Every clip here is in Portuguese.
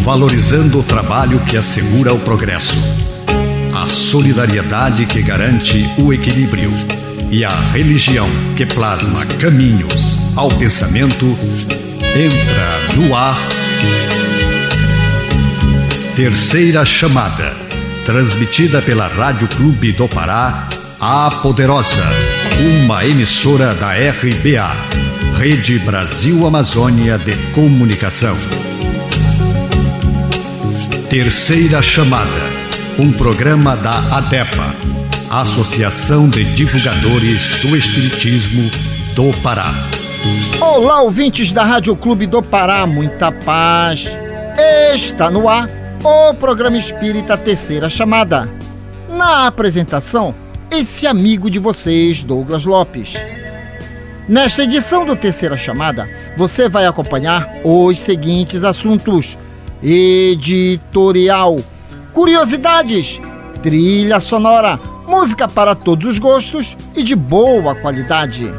Valorizando o trabalho que assegura o progresso, a solidariedade que garante o equilíbrio e a religião que plasma caminhos ao pensamento. Entra no ar Terceira Chamada, transmitida pela Rádio Clube do Pará, a Poderosa, uma emissora da RBA, Rede Brasil Amazônia de Comunicação. Terceira Chamada, um programa da ADEPA, Associação de Divulgadores do Espiritismo do Pará. Olá, ouvintes da Rádio Clube do Pará, muita paz. Está no ar o programa espírita Terceira Chamada. Na apresentação, esse amigo de vocês, Douglas Lopes. Nesta edição do Terceira Chamada, você vai acompanhar os seguintes assuntos: editorial, curiosidades, trilha sonora, música para todos os gostos e de boa qualidade.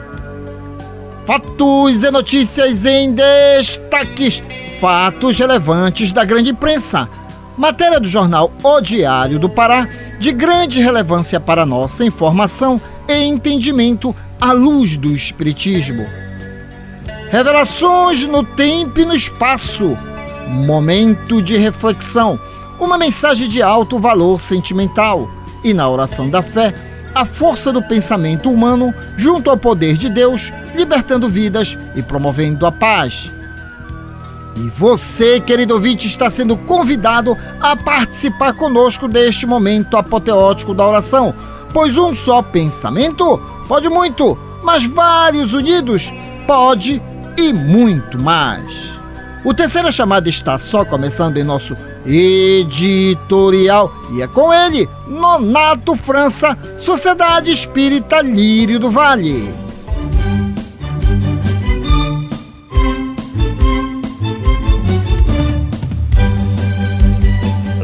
Fatos e notícias em destaques, fatos relevantes da grande imprensa, matéria do jornal O Diário do Pará, de grande relevância para nossa informação e entendimento à luz do Espiritismo. Revelações no tempo e no espaço, momento de reflexão, uma mensagem de alto valor sentimental e, na oração da fé, a força do pensamento humano junto ao poder de Deus, libertando vidas e promovendo a paz. E você, querido ouvinte, está sendo convidado a participar conosco deste momento apoteótico da oração, pois um só pensamento pode muito, mas vários unidos pode e muito mais. O Terceira Chamada está só começando em nosso editorial e é com ele, Nonato França, Sociedade Espírita Lírio do Vale.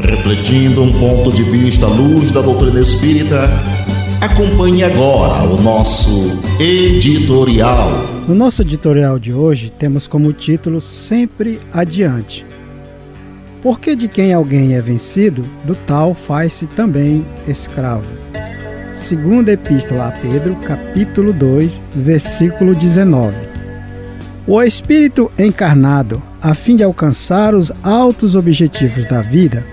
Refletindo um ponto de vista à luz da doutrina espírita, acompanhe agora o nosso editorial. No nosso editorial de hoje temos como título Sempre Adiante. Porque de quem alguém é vencido, do tal faz-se também escravo. Segunda Epístola a Pedro, capítulo 2, versículo 19. O espírito encarnado, a fim de alcançar os altos objetivos da vida,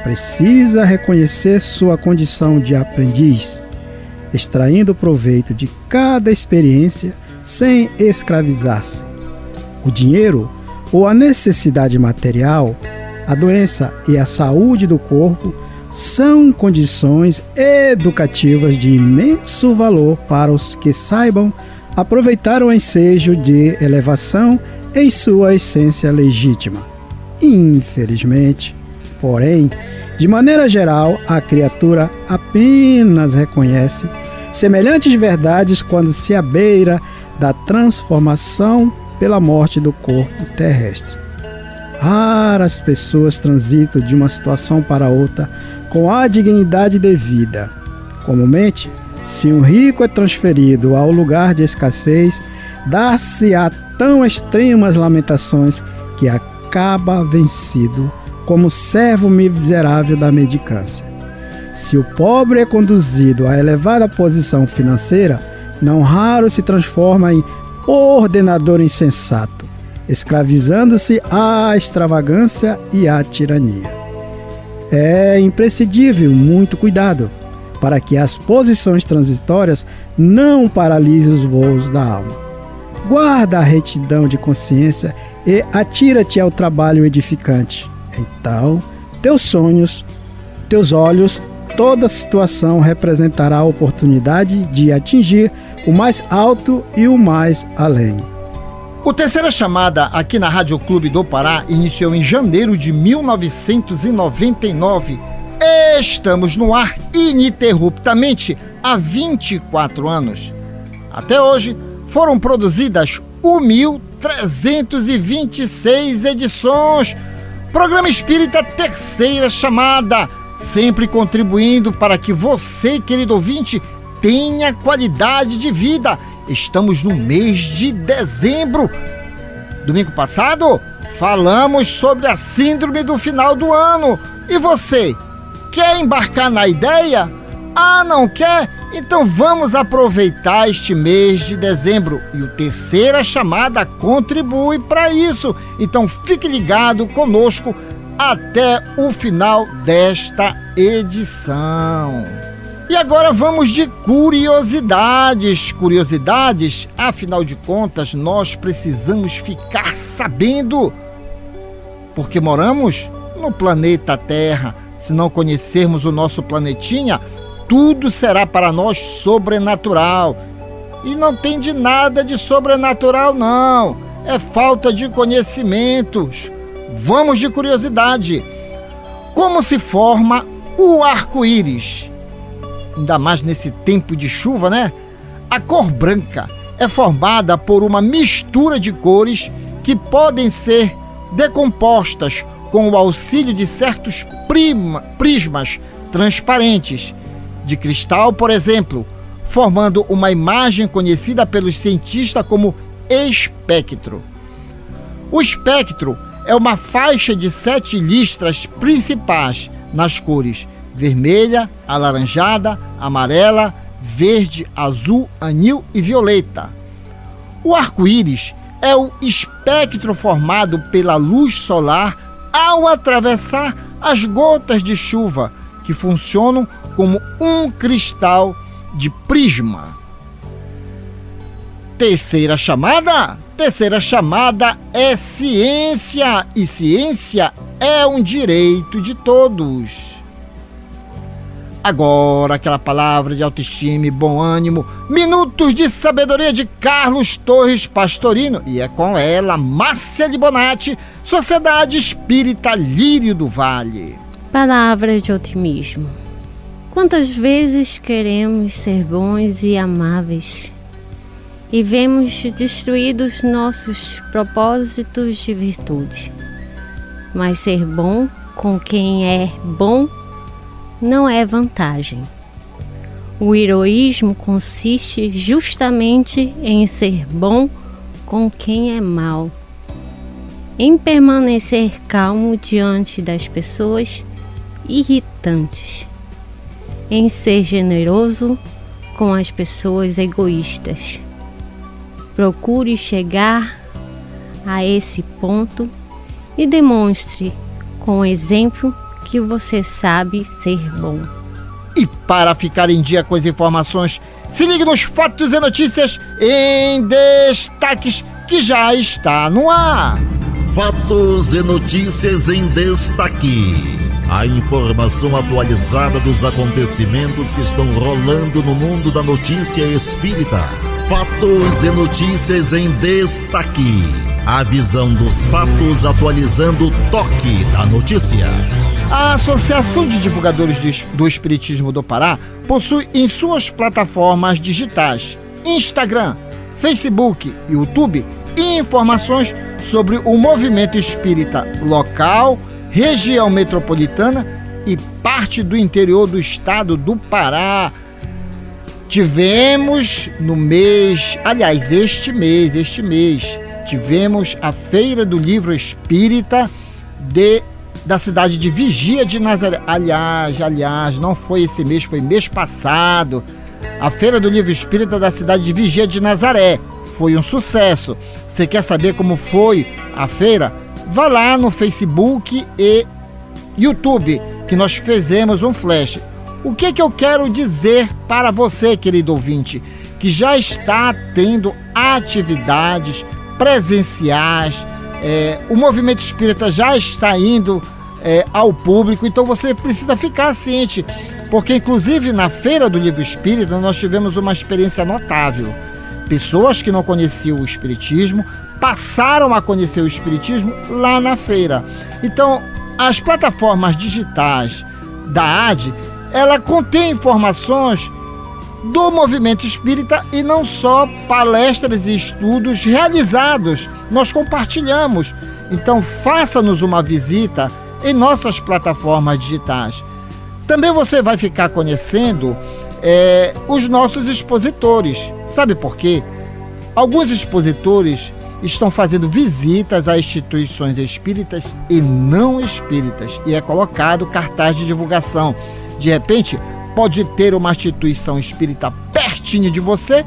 precisa reconhecer sua condição de aprendiz, extraindo proveito de cada experiência sem escravizar-se. O dinheiro ou a necessidade material, a doença e a saúde do corpo são condições educativas de imenso valor para os que saibam aproveitar o ensejo de elevação em sua essência legítima. Infelizmente, porém, de maneira geral, a criatura apenas reconhece semelhantes verdades quando se abeira da transformação pela morte do corpo terrestre. Raras pessoas transitam de uma situação para outra com a dignidade devida. Comumente, se um rico é transferido ao lugar de escassez, dá-se-á tão extremas lamentações que acaba vencido como servo miserável da mendicância. Se o pobre é conduzido à elevada posição financeira, não raro se transforma em ordenador insensato, escravizando-se à extravagância e à tirania. É imprescindível muito cuidado para que as posições transitórias não paralisem os voos da alma. Guarda a retidão de consciência e atira-te ao trabalho edificante. Então, teus sonhos, teus olhos, toda situação representará a oportunidade de atingir o mais alto e o mais além. O Terceira Chamada aqui na Rádio Clube do Pará iniciou em janeiro de 1999. Estamos no ar ininterruptamente há 24 anos. Até hoje foram produzidas 1.326 edições. Programa Espírita Terceira Chamada, sempre contribuindo para que você, querido ouvinte, tenha qualidade de vida estamos no mês de dezembro. Domingo passado, falamos sobre a síndrome do final do ano. E você, quer embarcar na ideia? Ah, não quer? Então vamos aproveitar este mês de dezembro. E o Terceira Chamada contribui para isso. Então fique ligado conosco até o final desta edição. E agora vamos de curiosidades. Curiosidades, afinal de contas, nós precisamos ficar sabendo. Porque moramos no planeta Terra. Se não conhecermos o nosso planetinha, tudo será para nós sobrenatural. E não tem de nada de sobrenatural, não. É falta de conhecimentos. Vamos de curiosidade. Como se forma o arco-íris? Ainda mais nesse tempo de chuva, né? A cor branca é formada por uma mistura de cores que podem ser decompostas com o auxílio de certos prismas transparentes, de cristal, por exemplo, formando uma imagem conhecida pelos cientistas como espectro. O espectro é uma faixa de 7 listras principais nas cores vermelha, alaranjada, amarela, verde, azul, anil e violeta. O arco-íris é o espectro formado pela luz solar ao atravessar as gotas de chuva, que funcionam como um cristal de prisma. Terceira chamada? Terceira chamada é ciência, e ciência é um direito de todos. Agora, aquela palavra de autoestima e bom ânimo, minutos de sabedoria de Carlos Torres Pastorino, e é com ela, Márcia de Bonatti, Sociedade Espírita Lírio do Vale. Palavra de otimismo. Quantas vezes queremos ser bons e amáveis e vemos destruídos nossos propósitos de virtude. Mas ser bom com quem é bom não é vantagem. O heroísmo consiste justamente em ser bom com quem é mau, em permanecer calmo diante das pessoas irritantes, em ser generoso com as pessoas egoístas. Procure chegar a esse ponto e demonstre com exemplo que você sabe ser bom. E para ficar em dia com as informações, se ligue nos Fatos e Notícias em Destaques, que já está no ar. Fatos e Notícias em Destaque. A informação atualizada dos acontecimentos que estão rolando no mundo da notícia espírita. Fatos e Notícias em Destaque. A visão dos fatos atualizando o toque da notícia. A Associação de Divulgadores do Espiritismo do Pará possui em suas plataformas digitais Instagram, Facebook e YouTube informações sobre o movimento espírita local, região metropolitana e parte do interior do estado do Pará. Tivemos este mês, tivemos a Feira do Livro Espírita da cidade de Vigia de Nazaré. Aliás, não foi esse mês, foi mês passado. A Feira do Livro Espírita da cidade de Vigia de Nazaré. Foi um sucesso. Você quer saber como foi a feira? Vá lá no Facebook e YouTube, que nós fizemos um flash. O que eu quero dizer para você, querido ouvinte, que já está tendo atividades presenciais, o movimento espírita já está indo ao público, então você precisa ficar ciente, porque inclusive na Feira do Livro Espírita nós tivemos uma experiência notável. Pessoas que não conheciam o Espiritismo passaram a conhecer o Espiritismo lá na feira. Então, as plataformas digitais da AD, ela contém informações do movimento espírita e não só palestras e estudos realizados. Nós compartilhamos. Então, faça-nos uma visita em nossas plataformas digitais. Também você vai ficar conhecendo os nossos expositores. Sabe por quê? Alguns expositores estão fazendo visitas a instituições espíritas e não espíritas e é colocado cartaz de divulgação. De repente, pode ter uma instituição espírita pertinho de você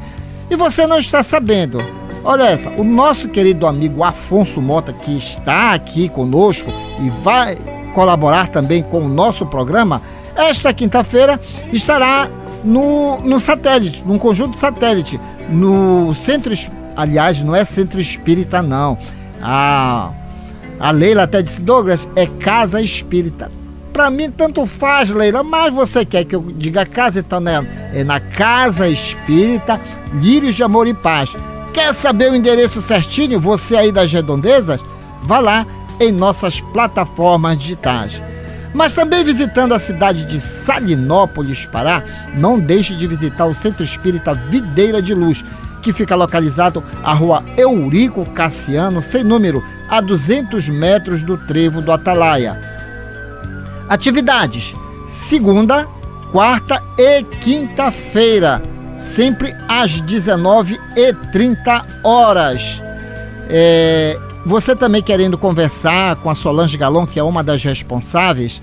e você não está sabendo. Olha essa, o nosso querido amigo Afonso Mota, que está aqui conosco e vai colaborar também com o nosso programa, esta quinta-feira estará no satélite, num conjunto satélite, no centro, aliás, não é centro espírita não, a Leila até disse, Douglas, é casa espírita. Para mim tanto faz, Leila, mas você quer que eu diga casa, então é na Casa Espírita Lírios de Amor e Paz. Quer saber o endereço certinho, você aí das redondezas? Vá lá em nossas plataformas digitais. Mas também visitando a cidade de Salinópolis, Pará, não deixe de visitar o Centro Espírita Videira de Luz, que fica localizado à rua Eurico Cassiano, sem número, a 200 metros do Trevo do Atalaia. Atividades: segunda, quarta e quinta-feira, sempre às 19h30. Você também querendo conversar com a Solange Galon, que é uma das responsáveis,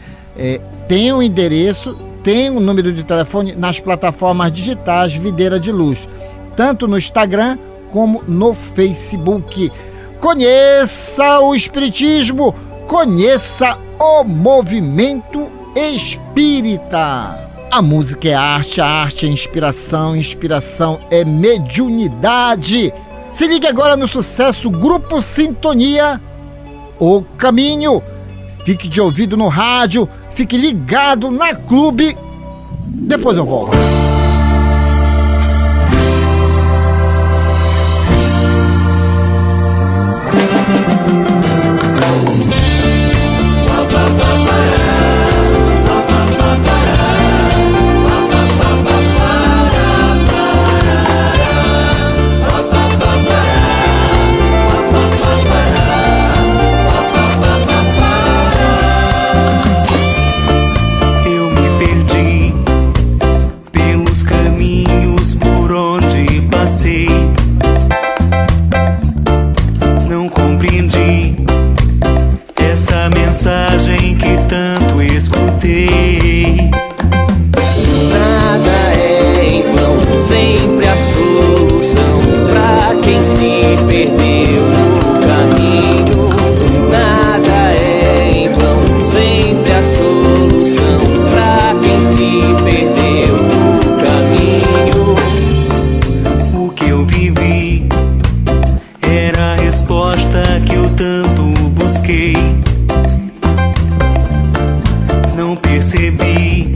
tem um endereço, tem um número de telefone nas plataformas digitais Videira de Luz, tanto no Instagram como no Facebook. Conheça o Espiritismo, conheça o movimento espírita. A música é arte, a arte é inspiração, inspiração é mediunidade. Se ligue agora no sucesso Grupo Sintonia, O Caminho. Fique de ouvido no rádio, fique ligado na Clube. Depois eu volto. Mensagem que tanto escutei. Nada é em vão, sempre a solução pra quem se perdeu no caminho. Nada é em vão, sempre a solução pra quem se perdeu no caminho. O que eu vivi era a resposta que eu tanto busquei. Percebi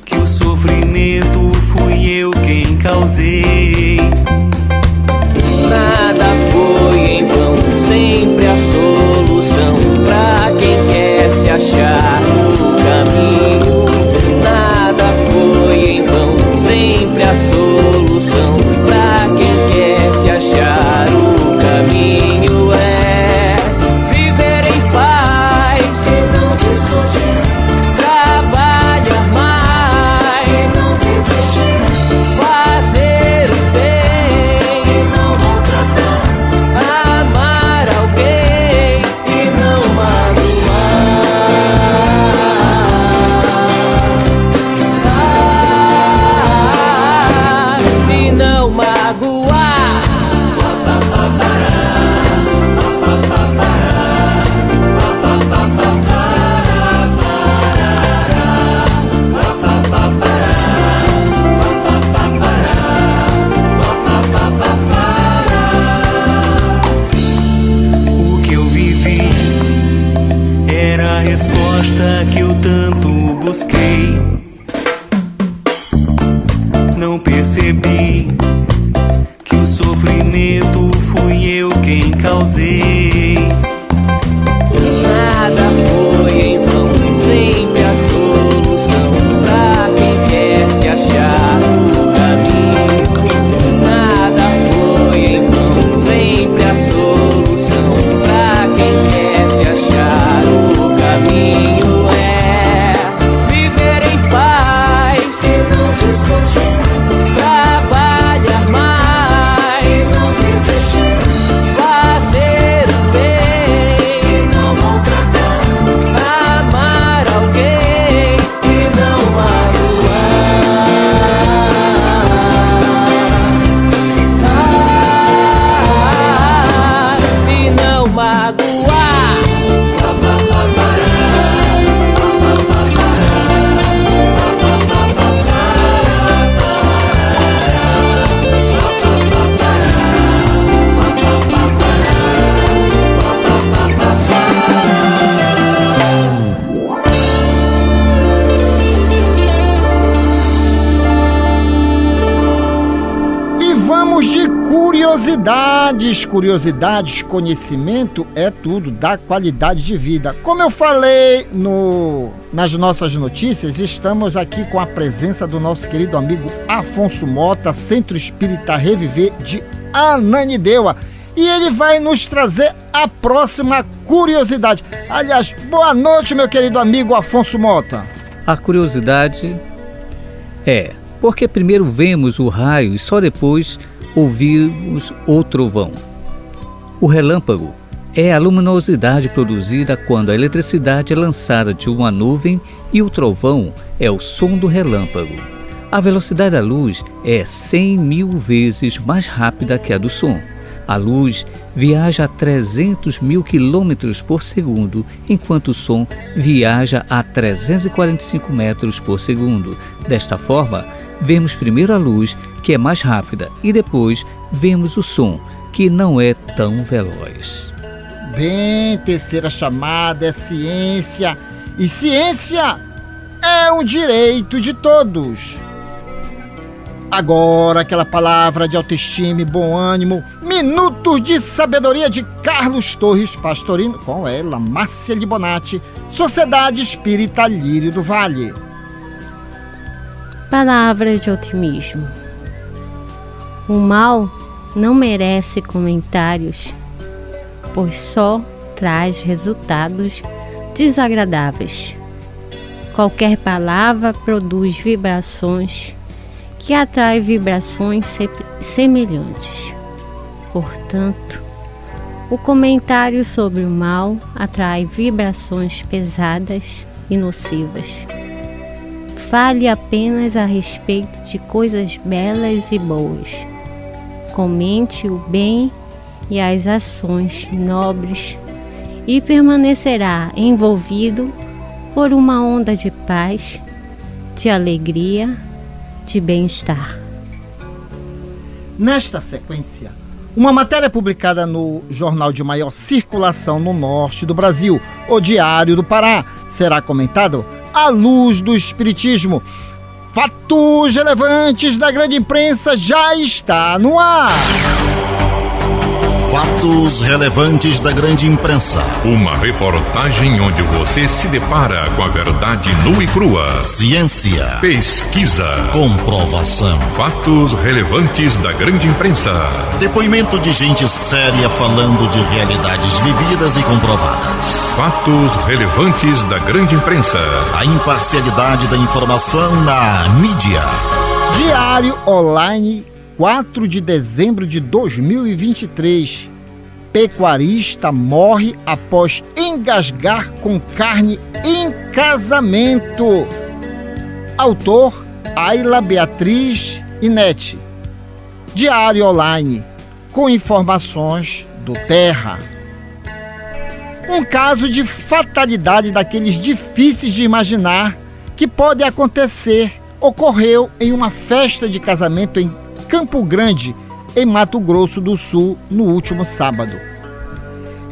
que o sofrimento fui eu quem causei. Nada foi em vão, sempre a solução pra quem quer se achar no caminho. Nada foi em vão, sempre a solução pra quem quer se achar no caminho. É viver em paz, se não discutir. Fazer o bem e não maltratar, amar alguém e não magoar, e não magoar. Que eu tanto busquei. Não percebi que o sofrimento fui eu quem causei. Nada foi em vão, sempre a solução pra quem quer se achar no caminho. Nada foi em vão, sempre a solução pra quem quer se achar no caminho. Trabalhar mais, não Curiosidades, conhecimento é tudo, dá qualidade de vida. Como eu falei nas nossas notícias, estamos aqui com a presença do nosso querido amigo Afonso Mota, Centro Espírita Reviver de Ananindeua. E ele vai nos trazer a próxima curiosidade. Aliás, boa noite, meu querido amigo Afonso Mota. A curiosidade é: porque primeiro vemos o raio e só depois ouvimos o trovão? O relâmpago é a luminosidade produzida quando a eletricidade é lançada de uma nuvem, e o trovão é o som do relâmpago. A velocidade da luz é 100.000 vezes mais rápida que a do som. A luz viaja a 300.000 km por segundo, enquanto o som viaja a 345 metros por segundo. Desta forma, vemos primeiro a luz, que é mais rápida, e depois vemos o som, que não é tão veloz. Bem, terceira chamada é ciência. E ciência é um direito de todos. Agora, aquela palavra de autoestima e bom ânimo. Minutos de sabedoria de Carlos Torres Pastorino, com ela, Márcia Libonati, Sociedade Espírita Lírio do Vale. Palavras de otimismo. O mal não merece comentários, pois só traz resultados desagradáveis. Qualquer palavra produz vibrações que atraem vibrações semelhantes. Portanto, o comentário sobre o mal atrai vibrações pesadas e nocivas. Fale apenas a respeito de coisas belas e boas. Comente o bem e as ações nobres e permanecerá envolvido por uma onda de paz, de alegria, de bem-estar. Nesta sequência, uma matéria publicada no jornal de maior circulação no norte do Brasil, o Diário do Pará, será comentado à luz do Espiritismo. Fatos relevantes da grande imprensa já está no ar. Fatos relevantes da grande imprensa. Uma reportagem onde você se depara com a verdade nua e crua. Ciência, Pesquisa, comprovação. fatos relevantes da grande imprensa. Depoimento de gente séria falando de realidades vividas e comprovadas. Fatos relevantes da grande imprensa. A imparcialidade da informação na mídia. Diário Online, 4 de dezembro de 2023. Pecuarista morre após engasgar com carne em casamento. Autor: Ayla Beatriz Inete. Diário Online, com informações do Terra. Um caso de fatalidade daqueles difíceis de imaginar que pode acontecer ocorreu em uma festa de casamento em Campo Grande, em Mato Grosso do Sul, no último sábado.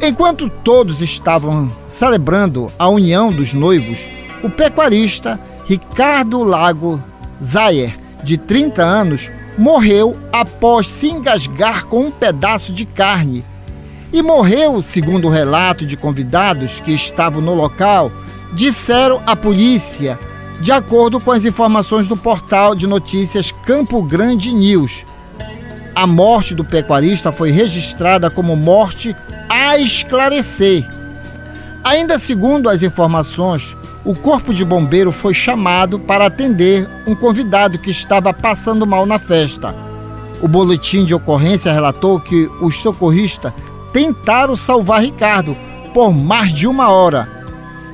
Enquanto todos estavam celebrando a união dos noivos, o pecuarista Ricardo Lago Zayer, de 30 anos, morreu após se engasgar com um pedaço de carne. E morreu, segundo o relato de convidados que estavam no local, disseram à polícia, de acordo com as informações do portal de notícias Campo Grande News. A morte do pecuarista foi registrada como morte a esclarecer. Ainda segundo as informações, o corpo de bombeiro foi chamado para atender um convidado que estava passando mal na festa. O boletim de ocorrência relatou que os socorristas tentaram salvar Ricardo por mais de 1 hora.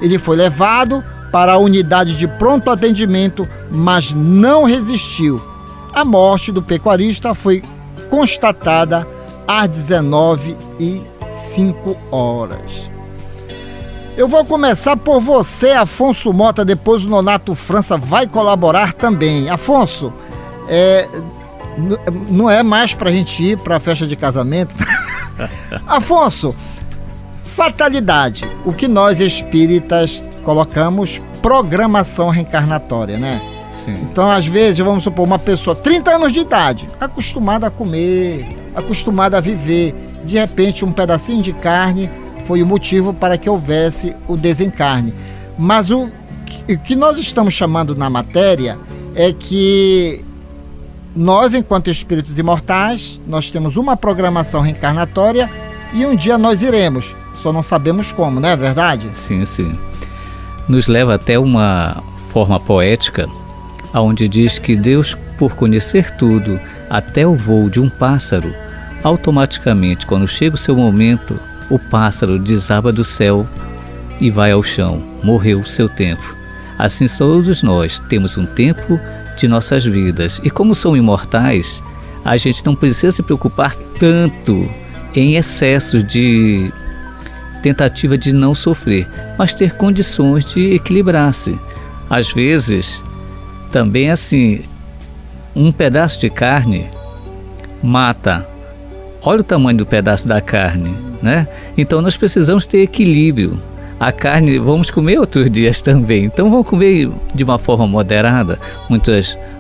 Ele foi levado para a unidade de pronto atendimento, mas não resistiu. A morte do pecuarista foi constatada às 19h05. Eu vou começar por você, Afonso Mota, depois o Nonato França vai colaborar também. Afonso, não é mais pra gente ir pra festa de casamento? Afonso, fatalidade, o que nós espíritas colocamos programação reencarnatória, né? Sim. Então, às vezes, vamos supor, uma pessoa 30 anos de idade, acostumada a comer acostumado a viver. De repente, um pedacinho de carne foi o motivo para que houvesse o desencarne. Mas o que nós estamos chamando na matéria é que nós, enquanto espíritos imortais, nós temos uma programação reencarnatória e um dia nós iremos, só não sabemos como, não é verdade? Sim, sim. Nos leva até uma forma poética, onde diz que Deus, por conhecer tudo, até o voo de um pássaro, automaticamente, quando chega o seu momento, o pássaro desaba do céu e vai ao chão. Morreu o seu tempo. Assim todos nós temos um tempo de nossas vidas. E como somos imortais, a gente não precisa se preocupar tanto em excessos de tentativa de não sofrer, mas ter condições de equilibrar-se. Às vezes, também assim, um pedaço de carne mata. Olha o tamanho do pedaço da carne, né? Então nós precisamos ter equilíbrio. A carne vamos comer outros dias também, então vamos comer de uma forma moderada.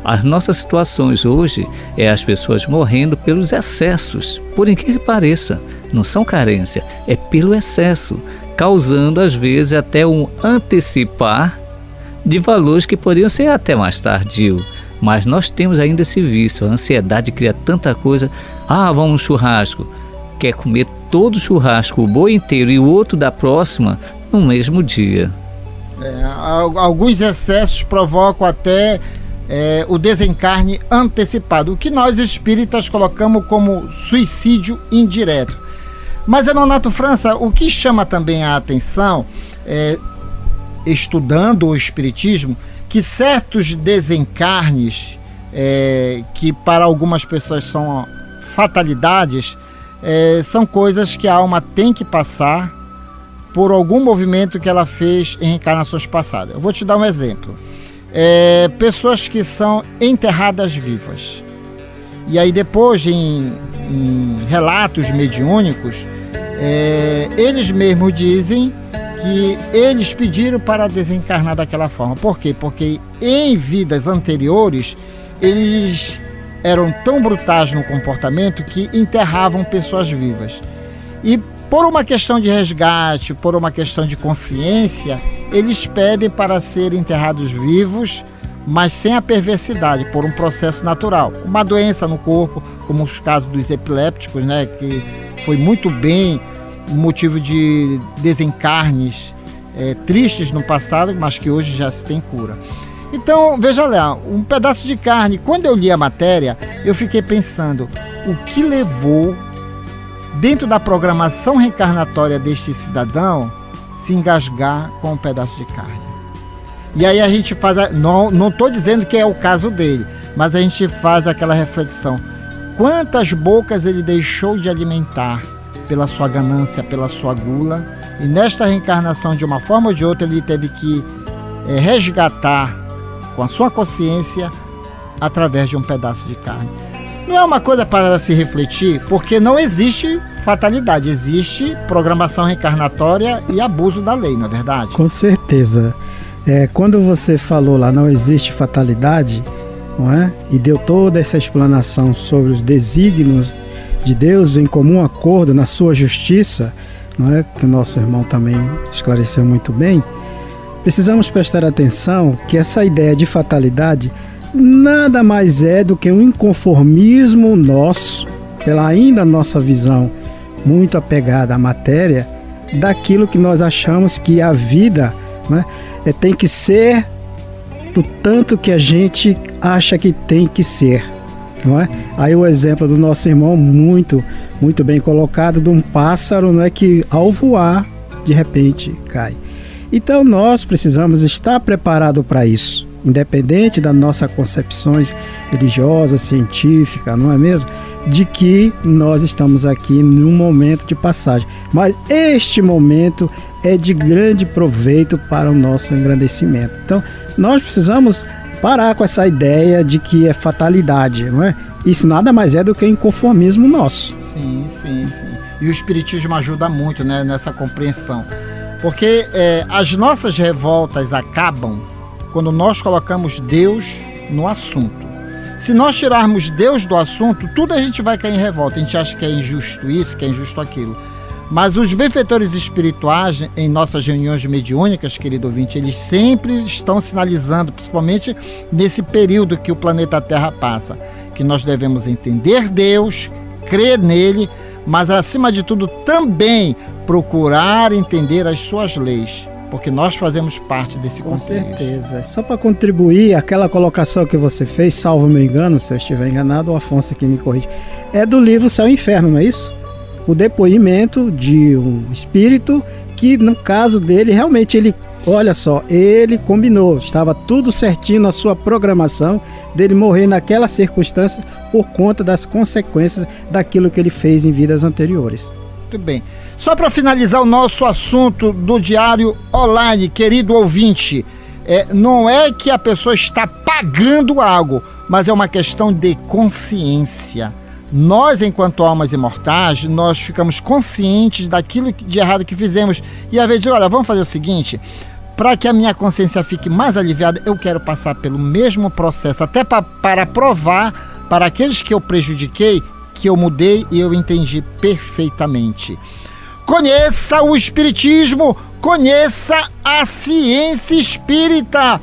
As nossas situações hoje é as pessoas morrendo pelos excessos, por incrível que pareça, não são carência, é pelo excesso, causando às vezes até um antecipar de valores que poderiam ser até mais tardio. Mas nós temos ainda esse vício, a ansiedade cria tanta coisa. Vamos um churrasco, quer comer todo o churrasco, o boi inteiro e o outro da próxima no mesmo dia. Alguns excessos provocam até o desencarne antecipado, o que nós espíritas colocamos como suicídio indireto. Mas, Nonato França, o que chama também a atenção, estudando o espiritismo, que certos desencarnes, que para algumas pessoas são fatalidades, são coisas que a alma tem que passar por algum movimento que ela fez em encarnações passadas. Eu vou te dar um exemplo. Pessoas que são enterradas vivas. E aí depois, em relatos mediúnicos, eles mesmos dizem que eles pediram para desencarnar daquela forma. Por quê? Porque em vidas anteriores, eles eram tão brutais no comportamento que enterravam pessoas vivas. E por uma questão de resgate, por uma questão de consciência, eles pedem para serem enterrados vivos, mas sem a perversidade, por um processo natural. Uma doença no corpo, como os casos dos epilépticos, né, que foi muito bem motivo de desencarnes tristes no passado, mas que hoje já se tem cura. Então, veja lá, um pedaço de carne. Quando eu li a matéria, eu fiquei pensando, o que levou, dentro da programação reencarnatória deste cidadão, se engasgar com um pedaço de carne? E aí a gente faz, não estou dizendo que é o caso dele, mas a gente faz aquela reflexão. Quantas bocas ele deixou de alimentar pela sua ganância, pela sua gula, e nesta reencarnação, de uma forma ou de outra, ele teve que resgatar com a sua consciência através de um pedaço de carne. Não é uma coisa para se refletir, porque não existe fatalidade, existe programação reencarnatória e abuso da lei, não é verdade? Com certeza. Quando você falou lá, não existe fatalidade, não é? E deu toda essa explanação sobre os desígnios de Deus em comum acordo na sua justiça, não é? Que o nosso irmão também esclareceu muito bem. Precisamos prestar atenção que essa ideia de fatalidade nada mais é do que um inconformismo nosso, pela ainda nossa visão muito apegada à matéria, daquilo que nós achamos que a vida, né, tem que ser do tanto que a gente acha que tem que ser, não é? Aí o exemplo do nosso irmão muito bem colocado, de um pássaro, não é, que ao voar de repente cai. Então nós precisamos estar preparados para isso, independente das nossas concepções religiosas, científicas, não é mesmo? De que nós estamos aqui num momento de passagem. Mas este momento é de grande proveito para o nosso engrandecimento. Então nós precisamos parar com essa ideia de que é fatalidade, não é? Isso nada mais é do que inconformismo nosso. Sim. E o Espiritismo ajuda muito, né, nessa compreensão. Porque as nossas revoltas acabam quando nós colocamos Deus no assunto. Se nós tirarmos Deus do assunto, tudo a gente vai cair em revolta. A gente acha que é injusto isso, que é injusto aquilo. Mas os benfeitores espirituais, em nossas reuniões mediúnicas, querido ouvinte, eles sempre estão sinalizando, principalmente nesse período que o planeta Terra passa, que nós devemos entender Deus, crer nele, mas acima de tudo também procurar entender as suas leis, porque nós fazemos parte desse contexto. Com certeza. Só para contribuir, aquela colocação que você fez, salvo meu engano, se eu estiver enganado, o Afonso aqui me corrige, é do livro Céu e Inferno, não é isso? O depoimento de um espírito que, no caso dele, realmente ele, olha só, ele combinou, estava tudo certinho na sua programação dele morrer naquela circunstância por conta das consequências daquilo que ele fez em vidas anteriores. Muito bem. Só para finalizar o nosso assunto do Diário Online, querido ouvinte, não é que a pessoa está pagando algo, mas é uma questão de consciência. Nós, enquanto almas imortais, nós ficamos conscientes daquilo de errado que fizemos. E às vezes, olha, vamos fazer o seguinte, para que a minha consciência fique mais aliviada, eu quero passar pelo mesmo processo, até para provar para aqueles que eu prejudiquei, que eu mudei e eu entendi perfeitamente. Conheça o Espiritismo, conheça a ciência espírita.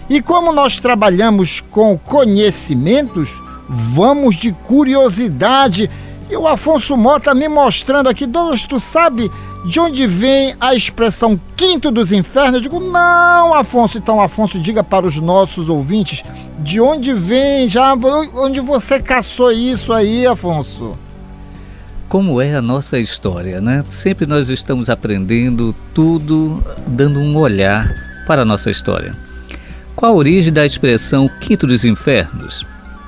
E como nós trabalhamos com conhecimentos, vamos de curiosidade. E o Afonso Mota me mostrando aqui, Douglas, tu sabe de onde vem a expressão quinto dos infernos? Eu digo, não, Afonso. Então, Afonso, diga para os nossos ouvintes de onde vem, onde você caçou isso aí, Afonso? Como é a nossa história, né? Sempre nós estamos aprendendo tudo, dando um olhar para a nossa história. Qual a origem da expressão quinto dos infernos?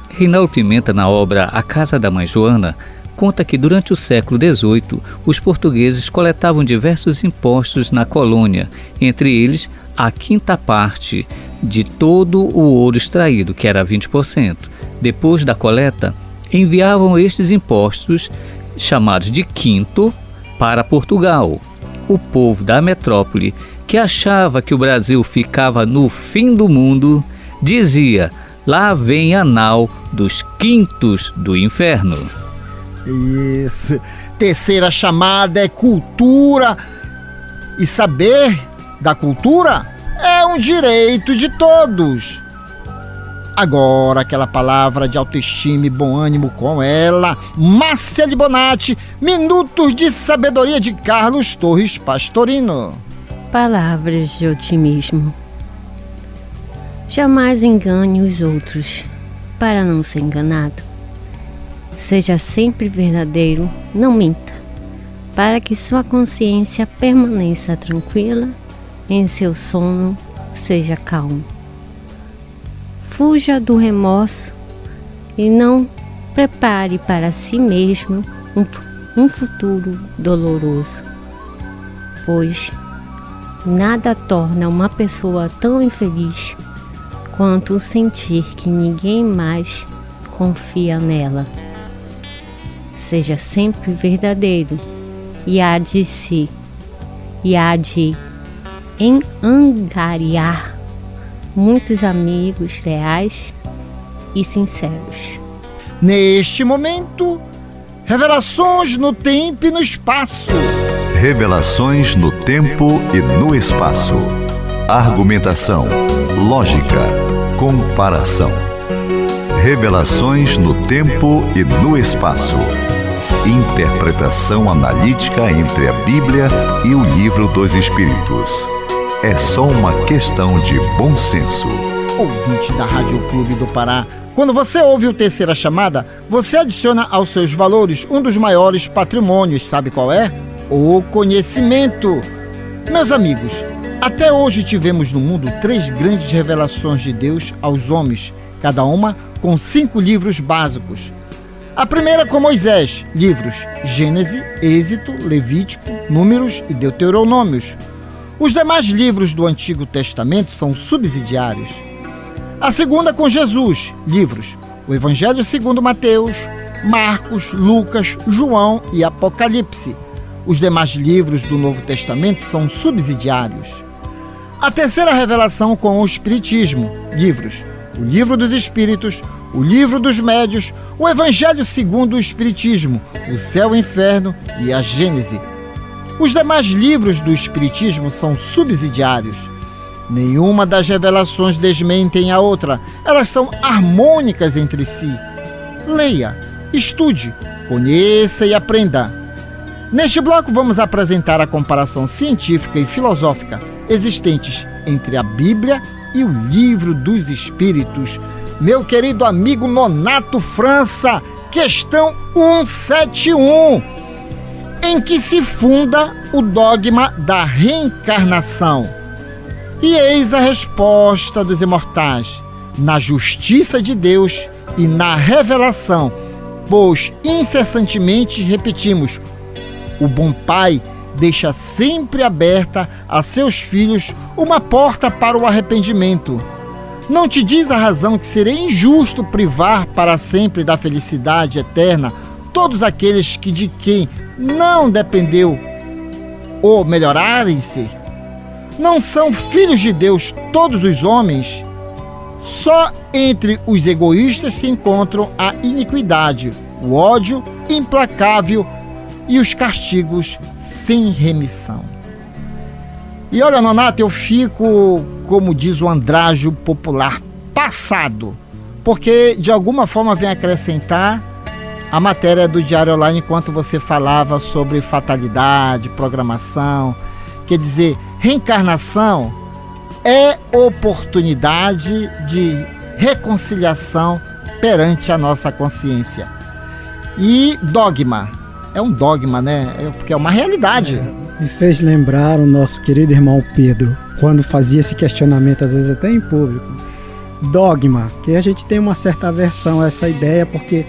Reinaldo Pimenta, na obra A Casa da Mãe Joana, conta que durante o século XVIII, os portugueses coletavam diversos impostos na colônia, entre eles a quinta parte de todo o ouro extraído, que era 20%. Depois da coleta, enviavam estes impostos, chamados de quinto, para Portugal. O povo da metrópole, que achava que o Brasil ficava no fim do mundo, dizia: lá vem a nau dos quintos do inferno. Isso. Terceira chamada é cultura. E saber da cultura é um direito de todos. Agora, aquela palavra de autoestima e bom ânimo com ela, Márcia Libonati, Minutos de Sabedoria de Carlos Torres Pastorino. Palavras de otimismo. Jamais engane os outros, para não ser enganado. Seja sempre verdadeiro, não minta, para que sua consciência permaneça tranquila, em seu sono seja calmo. Fuja do remorso e não prepare para si mesmo um futuro doloroso, pois nada torna uma pessoa tão infeliz quanto sentir que ninguém mais confia nela. Seja sempre verdadeiro e há de angariar muitos amigos leais e sinceros. Neste momento, revelações no tempo e no espaço. Revelações no tempo e no espaço. Argumentação, lógica, comparação. Revelações no tempo e no espaço. Interpretação analítica entre a Bíblia e o Livro dos Espíritos. É só uma questão de bom senso. Ouvinte da Rádio Clube do Pará, quando você ouve o Terceira Chamada, você adiciona aos seus valores um dos maiores patrimônios, sabe qual é? O conhecimento. Meus amigos, até hoje tivemos no mundo 3 grandes revelações de Deus aos homens, cada uma com 5 livros básicos. A primeira com Moisés, livros Gênesis, Êxodo, Levítico, Números e Deuteronômios. Os demais livros do Antigo Testamento são subsidiários. A segunda com Jesus, livros o Evangelho segundo Mateus, Marcos, Lucas, João e Apocalipse. Os demais livros do Novo Testamento são subsidiários. A terceira revelação com o Espiritismo, livros o Livro dos Espíritos, o Livro dos Médios, o Evangelho segundo o Espiritismo, o Céu e o Inferno e a Gênese. Os demais livros do Espiritismo são subsidiários. Nenhuma das revelações desmentem a outra, elas são harmônicas entre si. Leia, estude, conheça e aprenda. Neste bloco vamos apresentar a comparação científica e filosófica existentes entre a Bíblia e o Livro dos Espíritos. Meu querido amigo Nonato França, questão 171. Em que se funda o dogma da reencarnação? E eis a resposta dos imortais: na justiça de Deus e na revelação, pois incessantemente repetimos: o bom pai deixa sempre aberta a seus filhos uma porta para o arrependimento. Não te diz a razão que seria injusto privar para sempre da felicidade eterna todos aqueles que de quem não dependeu ou melhorarem-se? Não são filhos de Deus todos os homens? Só entre os egoístas se encontram a iniquidade, o ódio implacável e os castigos sem remissão. E olha, Nonato, eu fico, como diz o andrajo popular, passado, porque de alguma forma vem acrescentar a matéria do Diário Online enquanto você falava sobre fatalidade, programação. Quer dizer, reencarnação é oportunidade de reconciliação perante a nossa consciência. E dogma, é um dogma, né? Porque é uma realidade. Me fez lembrar o nosso querido irmão Pedro, quando fazia esse questionamento, às vezes até em público. Dogma, que a gente tem uma certa aversão a essa ideia, porque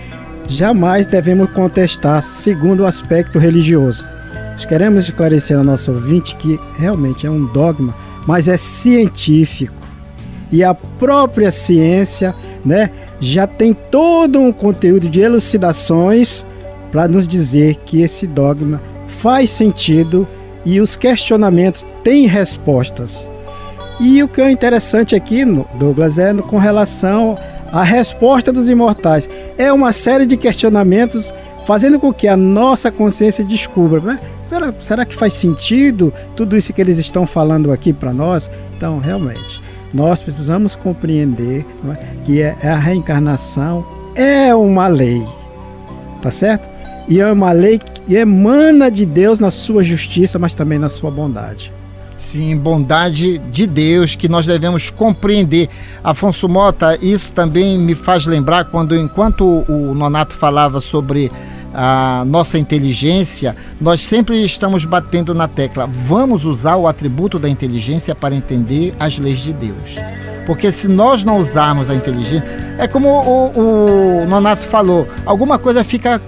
jamais devemos contestar segundo o aspecto religioso. Nós queremos esclarecer ao nosso ouvinte que realmente é um dogma, mas é científico. E a própria ciência, né, já tem todo um conteúdo de elucidações para nos dizer que esse dogma faz sentido e os questionamentos têm respostas. E o que é interessante aqui, Douglas, é com relação à resposta dos imortais. É uma série de questionamentos fazendo com que a nossa consciência descubra, né? Será que faz sentido tudo isso que eles estão falando aqui para nós? Então, realmente, nós precisamos compreender, não é, que a reencarnação é uma lei, tá certo? E é uma lei que emana de Deus na sua justiça, mas também na sua bondade. Sim, bondade de Deus que nós devemos compreender. Afonso Mota, isso também me faz lembrar enquanto o Nonato falava sobre a nossa inteligência, nós sempre estamos batendo na tecla: vamos usar o atributo da inteligência para entender as leis de Deus. Porque se nós não usarmos a inteligência, é como o Nonato falou, alguma coisa fica,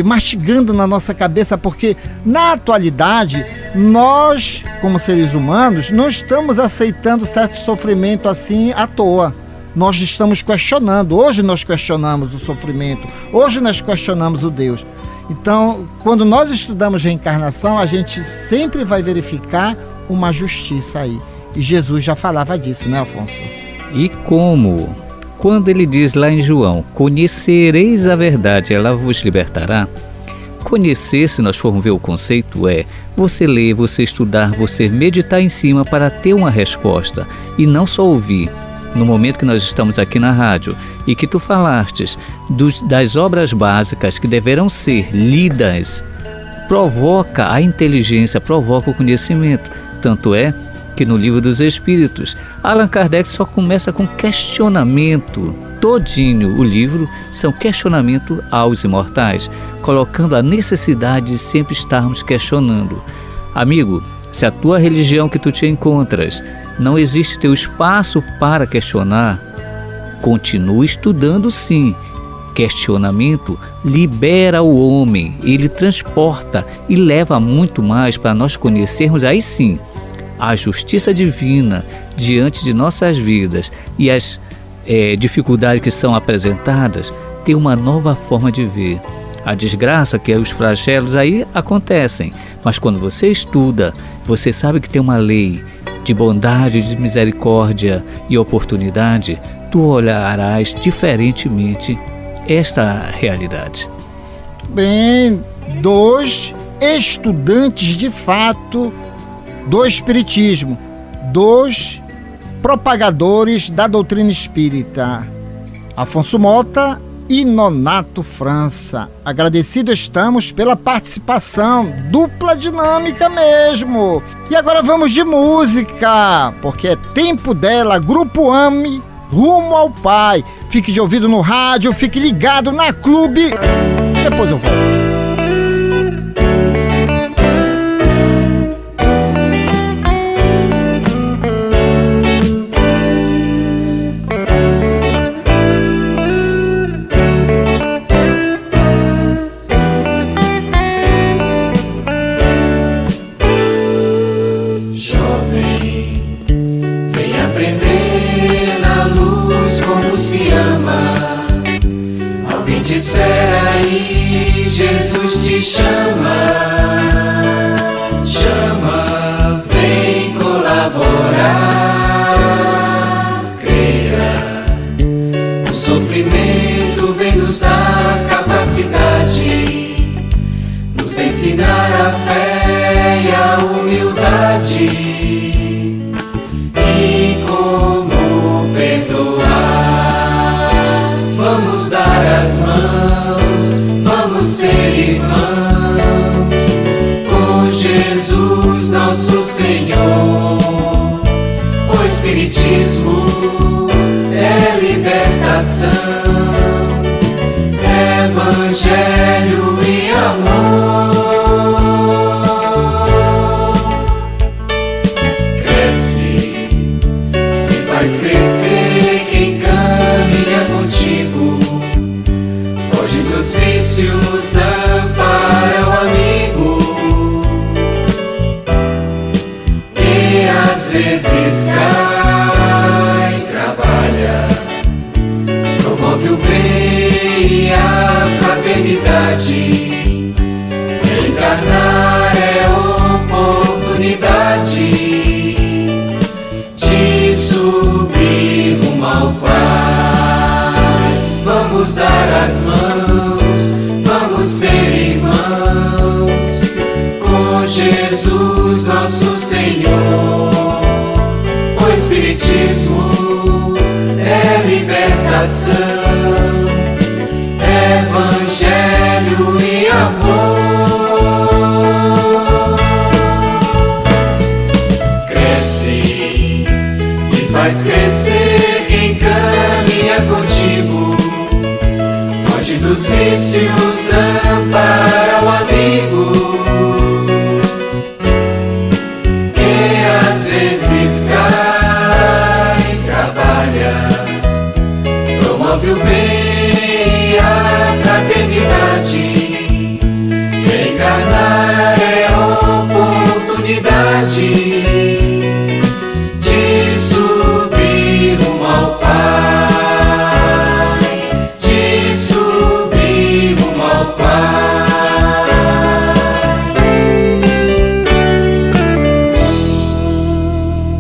mastigando na nossa cabeça, porque na atualidade nós, como seres humanos, não estamos aceitando certo sofrimento assim à toa. Nós estamos questionando. Hoje nós questionamos o sofrimento, hoje nós questionamos o Deus. Então, quando nós estudamos reencarnação, a gente sempre vai verificar uma justiça aí. E Jesus já falava disso, né, Afonso? E como? Quando ele diz lá em João: conhecereis a verdade, ela vos libertará. Conhecer, se nós formos ver o conceito, é você ler, você estudar, você meditar em cima para ter uma resposta e não só ouvir. No momento que nós estamos aqui na rádio e que tu falastes das obras básicas que deverão ser lidas, provoca a inteligência, provoca o conhecimento. Tanto é que no Livro dos Espíritos, Allan Kardec só começa com questionamento. Todinho o livro são questionamento aos imortais, colocando a necessidade de sempre estarmos questionando. Amigo, se a tua religião que tu te encontras não existe teu espaço para questionar, continue estudando sim. Questionamento libera o homem, ele transporta e leva muito mais para nós conhecermos aí sim a justiça divina diante de nossas vidas e as dificuldades que são apresentadas, ter uma nova forma de ver. A desgraça, que é os flagelos, aí acontecem, mas quando você estuda, você sabe que tem uma lei de bondade, de misericórdia e oportunidade, tu olharás diferentemente esta realidade. Bem, 2 estudantes de fato do Espiritismo, 2 propagadores da doutrina espírita, Afonso Mota e Nonato França. Agradecido estamos pela participação, dupla dinâmica mesmo. E agora vamos de música, porque é tempo dela, Grupo AME, Rumo ao Pai. Fique de ouvido no rádio, fique ligado na Clube. Depois eu volto. Jesus te chama, vem colaborar. Creia, o sofrimento vem nos dar capacidade, nos ensinar a fé e a humildade, e como perdoar. Vamos dar as mãos, vamos ser irmãos com Jesus nosso Senhor. O Espiritismo é libertação, Evangelho e amor. Cresce e faz crescer quem caminha contigo. Foge dos vícios, ampara o amigo, que às vezes cai, trabalha, promove o bem e a fraternidade. Reencarnar é oportunidade de subir rumo ao Pai. Vamos dar as mãos, vamos ser irmãos com Jesus nosso Senhor. O Espiritismo é libertação, Evangelho e amor. Cresce e faz crescer quem caminha contigo. Foge dos vícios, ampara o amigo, que às vezes cai, trabalha, promove o bem e a fraternidade. Reencarnar é oportunidade de subir rumo ao Pai, de subir rumo ao Pai.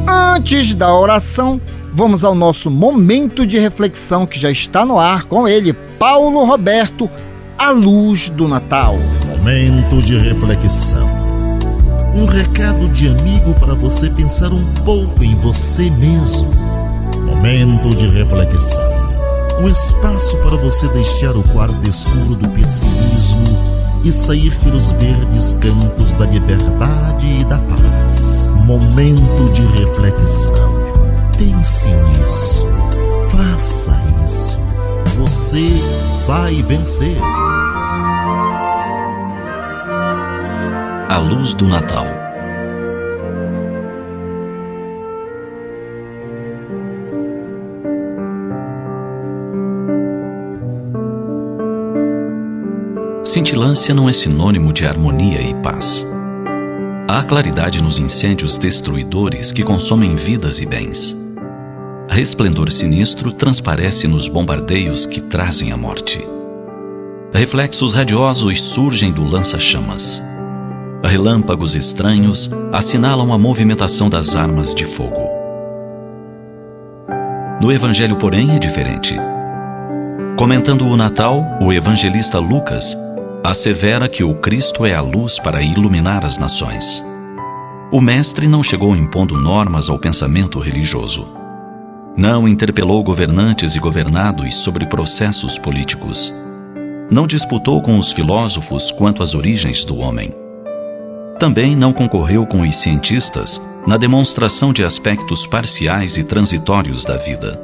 Antes da oração, vamos ao nosso momento de reflexão que já está no ar com ele, Paulo Roberto, à luz do Natal. Momento de reflexão. Um recado de amigo para você pensar um pouco em você mesmo. Momento de reflexão. Um espaço para você deixar o quarto escuro do pessimismo e sair pelos verdes campos da liberdade e da paz. Momento de reflexão. Pense nisso. Faça isso. Você vai vencer. A luz do Natal. Cintilância não é sinônimo de harmonia e paz. Há claridade nos incêndios destruidores que consomem vidas e bens. Resplendor sinistro transparece nos bombardeios que trazem a morte. Reflexos radiosos surgem do lança-chamas. Relâmpagos estranhos assinalam a movimentação das armas de fogo. No Evangelho, porém, é diferente. Comentando o Natal, o evangelista Lucas assevera que o Cristo é a luz para iluminar as nações. O Mestre não chegou impondo normas ao pensamento religioso. Não interpelou governantes e governados sobre processos políticos. Não disputou com os filósofos quanto às origens do homem. Também não concorreu com os cientistas na demonstração de aspectos parciais e transitórios da vida.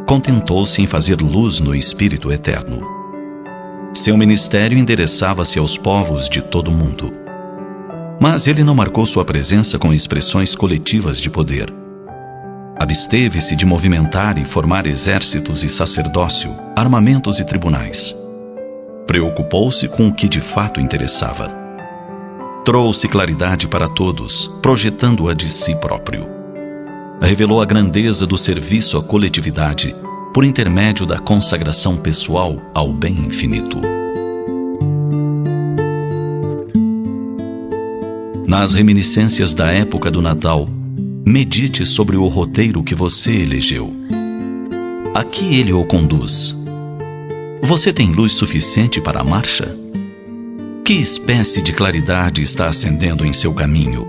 Contentou-se em fazer luz no Espírito Eterno. Seu ministério endereçava-se aos povos de todo o mundo. Mas ele não marcou sua presença com expressões coletivas de poder. Absteve-se de movimentar e formar exércitos e sacerdócio, armamentos e tribunais. Preocupou-se com o que de fato interessava. Trouxe claridade para todos, projetando-a de si próprio. Revelou a grandeza do serviço à coletividade por intermédio da consagração pessoal ao bem infinito. Nas reminiscências da época do Natal, medite sobre o roteiro que você elegeu. A que ele o conduz? Você tem luz suficiente para a marcha? Que espécie de claridade está acendendo em seu caminho?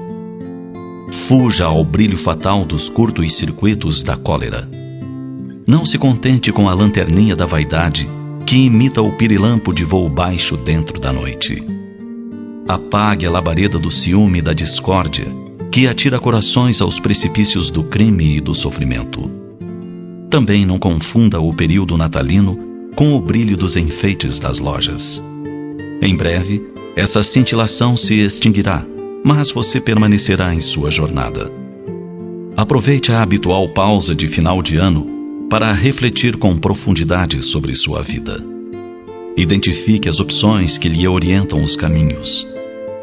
Fuja ao brilho fatal dos curtos circuitos da cólera. Não se contente com a lanterninha da vaidade, que imita o pirilampo de voo baixo dentro da noite. Apague a labareda do ciúme e da discórdia, que atira corações aos precipícios do crime e do sofrimento. Também não confunda o período natalino com o brilho dos enfeites das lojas. Em breve, essa cintilação se extinguirá, mas você permanecerá em sua jornada. Aproveite a habitual pausa de final de ano para refletir com profundidade sobre sua vida. Identifique as opções que lhe orientam os caminhos.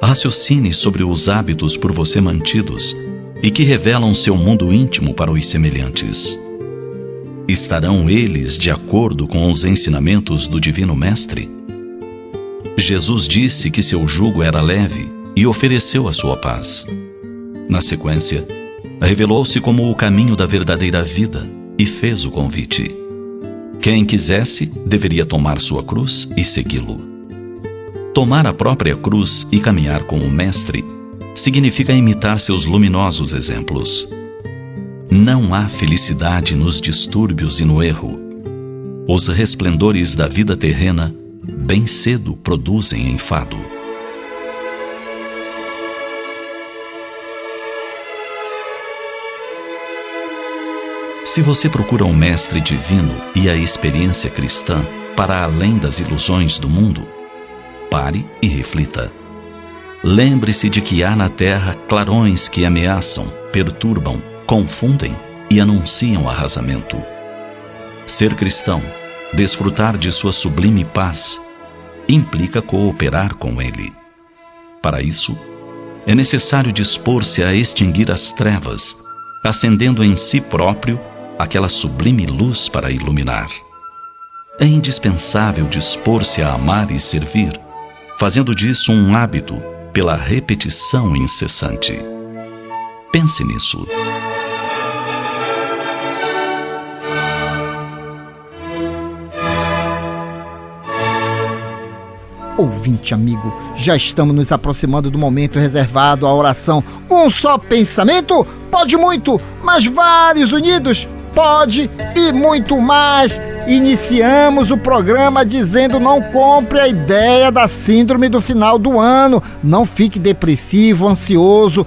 Raciocine sobre os hábitos por você mantidos e que revelam seu mundo íntimo para os semelhantes. Estarão eles de acordo com os ensinamentos do Divino Mestre? Jesus disse que seu jugo era leve e ofereceu a sua paz. Na sequência, revelou-se como o caminho da verdadeira vida e fez o convite. Quem quisesse, deveria tomar sua cruz e segui-lo. Tomar a própria cruz e caminhar com o Mestre significa imitar seus luminosos exemplos. Não há felicidade nos distúrbios e no erro. Os resplendores da vida terrena bem cedo produzem enfado. Se você procura um mestre divino e a experiência cristã para além das ilusões do mundo, pare e reflita. Lembre-se de que há na terra clarões que ameaçam, perturbam, confundem e anunciam arrasamento. Ser cristão, desfrutar de sua sublime paz, implica cooperar com ele. Para isso, é necessário dispor-se a extinguir as trevas, acendendo em si próprio aquela sublime luz para iluminar. É indispensável dispor-se a amar e servir, fazendo disso um hábito pela repetição incessante. Pense nisso. Ouvinte amigo, já estamos nos aproximando do momento reservado à oração. Um só pensamento? Pode muito, mas vários unidos? Pode e muito mais. Iniciamos o programa dizendo: não compre a ideia da síndrome do final do ano. Não fique depressivo, ansioso.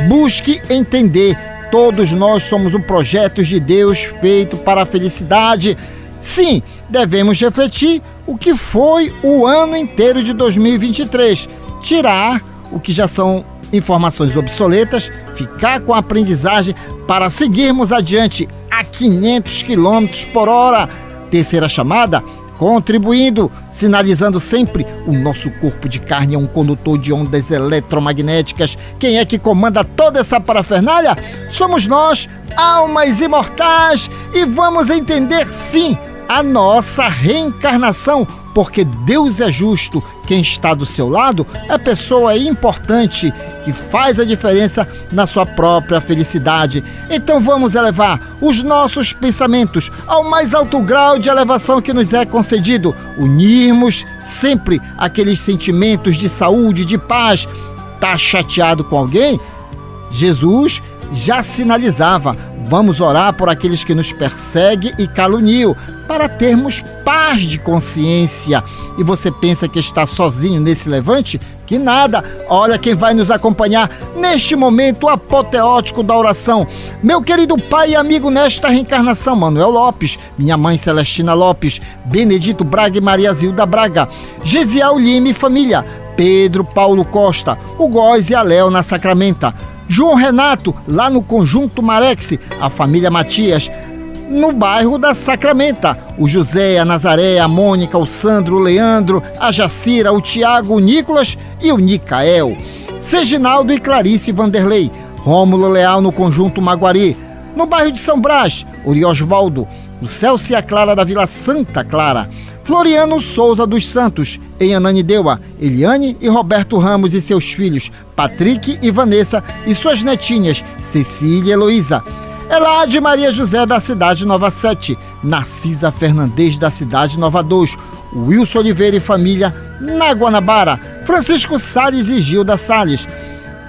Busque entender. Todos nós somos um projeto de Deus feito para a felicidade. Sim, devemos refletir o que foi o ano inteiro de 2023. Tirar o que já são informações obsoletas, ficar com a aprendizagem para seguirmos adiante a 500 km por hora. Terceira chamada, contribuindo, sinalizando sempre: o nosso corpo de carne é um condutor de ondas eletromagnéticas. Quem é que comanda toda essa parafernália? Somos nós, almas imortais, e vamos entender sim a nossa reencarnação, porque Deus é justo. Quem está do seu lado é pessoa importante que faz a diferença na sua própria felicidade. Então vamos elevar os nossos pensamentos ao mais alto grau de elevação que nos é concedido. Unirmos sempre aqueles sentimentos de saúde, de paz. Tá chateado com alguém? Jesus já sinalizava: vamos orar por aqueles que nos perseguem e caluniam, para termos paz de consciência. E você pensa que está sozinho nesse levante? Que nada! Olha quem vai nos acompanhar neste momento apoteótico da oração. Meu querido pai e amigo nesta reencarnação, Manuel Lopes, minha mãe Celestina Lopes, Benedito Braga e Maria Zilda Braga, Gesiel Lima e família, Pedro Paulo Costa, o Góis e a Léo na Sacramenta, João Renato, lá no Conjunto Marex, a família Matias, no bairro da Sacramenta, o José, a Nazaré, a Mônica, o Sandro, o Leandro, a Jacira, o Tiago, o Nicolas e o Nicael, Seginaldo e Clarice Vanderlei, Rômulo Leal no Conjunto Maguari, no bairro de São Brás, Oriosvaldo, o Celso e a Clara da Vila Santa Clara, Floriano Souza dos Santos, em Ananindeua, Eliane e Roberto Ramos e seus filhos, Patrick e Vanessa e suas netinhas, Cecília e Heloísa, Elade Maria José da cidade Nova 7, Narcisa Fernandes da cidade Nova 2, Wilson Oliveira e família na Guanabara, Francisco Salles e Gilda Salles,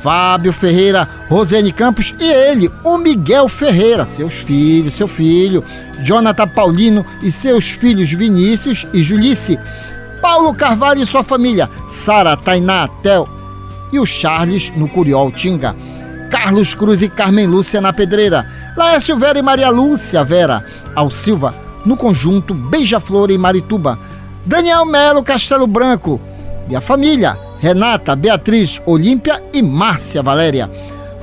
Fábio Ferreira, Rosane Campos e ele, o Miguel Ferreira, seu filho, Jonathan Paulino e seus filhos Vinícius e Julice, Paulo Carvalho e sua família, Sara, Tainá, Tel e o Charles no Curiol Tinga, Carlos Cruz e Carmen Lúcia na Pedreira, Laércio Vera e Maria Lúcia Vera, Al Silva no Conjunto Beija-Flor e Marituba, Daniel Melo Castelo Branco e a família, Renata, Beatriz, Olímpia e Márcia Valéria,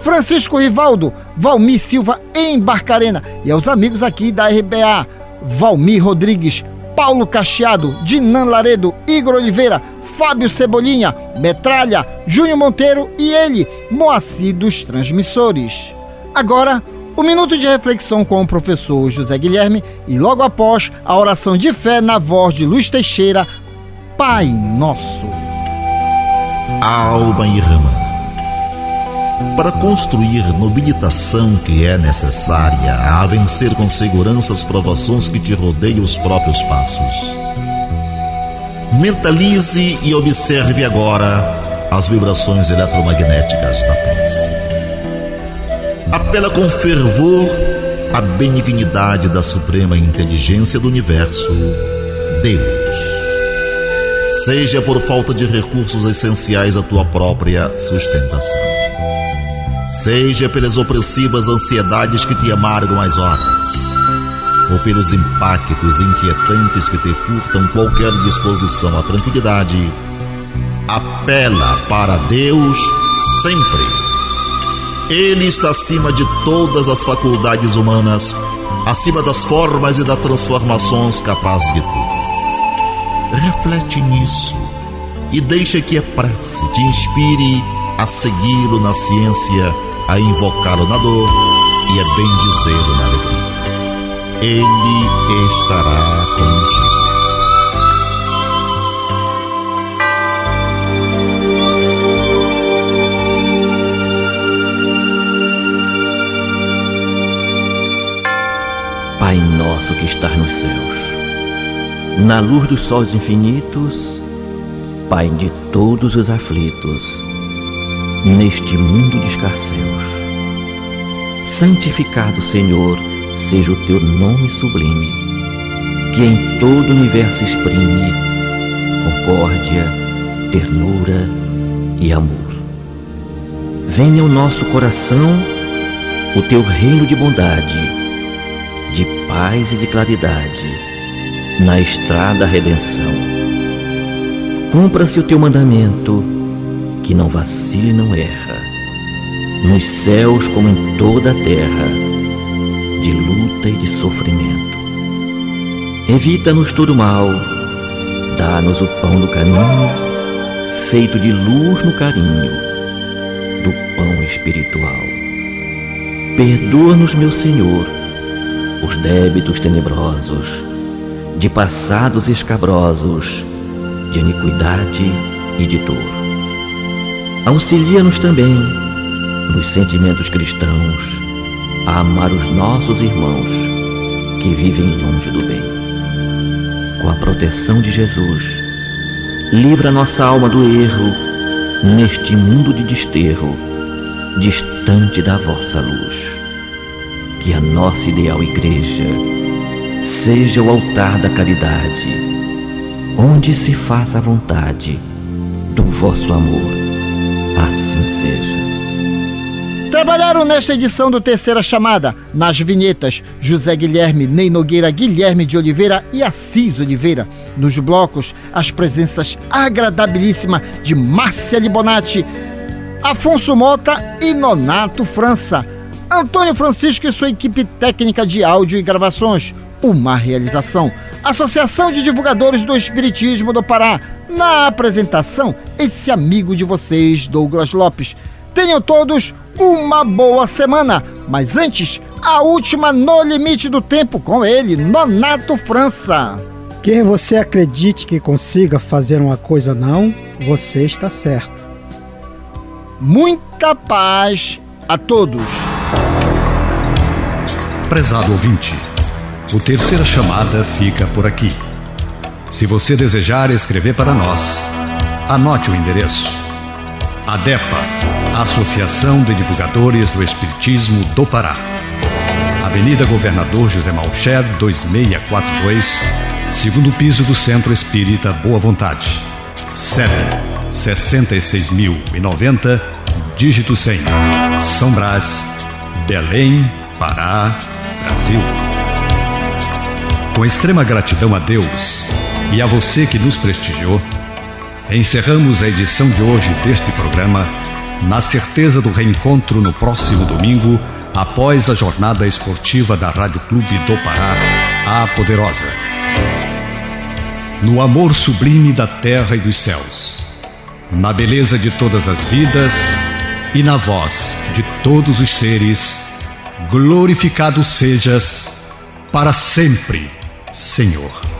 Francisco Rivaldo, Valmir Silva em Barcarena e aos amigos aqui da RBA, Valmir Rodrigues, Paulo Cacheado, Dinan Laredo, Igor Oliveira, Fábio Cebolinha, Metralha, Júnior Monteiro e ele, Moacir dos Transmissores. Agora, o minuto de reflexão com o professor José Guilherme e logo após a oração de fé na voz de Luiz Teixeira, Pai Nosso. Alma irmã, para construir nobilitação que é necessária a vencer com segurança as provações que te rodeiam os próprios passos. Mentalize e observe agora as vibrações eletromagnéticas da prece. Apela com fervor à benignidade da suprema inteligência do universo, Deus. Seja por falta de recursos essenciais à tua própria sustentação, seja pelas opressivas ansiedades que te amargam as horas, ou pelos impactos inquietantes que te furtam qualquer disposição à tranquilidade, apela para Deus sempre. Ele está acima de todas as faculdades humanas, acima das formas e das transformações capazes de tudo. Reflete nisso e deixa que a prece te inspire a segui-lo na ciência, a invocá-lo na dor e a bendizê-lo na alegria. Ele estará contigo. Pai nosso que estás nos céus, na luz dos sóis infinitos, Pai de todos os aflitos, neste mundo de escarcéus, santificado, Senhor, seja o teu nome sublime, que em todo o universo exprime concórdia, ternura e amor. Venha ao nosso coração o teu reino de bondade, de paz e de claridade, na estrada da redenção. Cumpra-se o teu mandamento, que não vacile e não erra, nos céus como em toda a terra, de luta e de sofrimento. Evita-nos todo mal, dá-nos o pão do caminho, feito de luz no carinho, do pão espiritual. Perdoa-nos, meu Senhor, os débitos tenebrosos, de passados escabrosos, de iniquidade e de dor. Auxilia-nos também, nos sentimentos cristãos, a amar os nossos irmãos que vivem longe do bem. Com a proteção de Jesus, livra nossa alma do erro neste mundo de desterro, distante da vossa luz. Que a nossa ideal igreja seja o altar da caridade, onde se faça a vontade do vosso amor. Assim seja. Trabalharam nesta edição do Terceira Chamada, nas vinhetas, José Guilherme, Ney Nogueira, Guilherme de Oliveira e Assis Oliveira. Nos blocos, as presenças agradabilíssimas de Márcia Libonati, Afonso Mota e Nonato França. Antônio Francisco e sua equipe técnica de áudio e gravações. Uma realização. Associação de Divulgadores do Espiritismo do Pará. Na apresentação, esse amigo de vocês, Douglas Lopes. Tenham todos uma boa semana. Mas antes, a última No Limite do Tempo com ele, Nonato França. Quem você acredite que consiga fazer uma coisa não, você está certo. Muita paz a todos. Prezado ouvinte, o Terceira Chamada fica por aqui. Se você desejar escrever para nós, anote o endereço: ADEPA, Associação de Divulgadores do Espiritismo do Pará, Avenida Governador José Malcher, 2642, segundo piso do Centro Espírita Boa Vontade. CEP 66.090, dígito 100, São Brás, Belém, Pará, Brasil. Com extrema gratidão a Deus e a você que nos prestigiou, encerramos a edição de hoje deste programa na certeza do reencontro no próximo domingo, após a jornada esportiva da Rádio Clube do Pará, a Poderosa. No amor sublime da terra e dos céus, na beleza de todas as vidas e na voz de todos os seres, glorificado sejas para sempre, Senhor.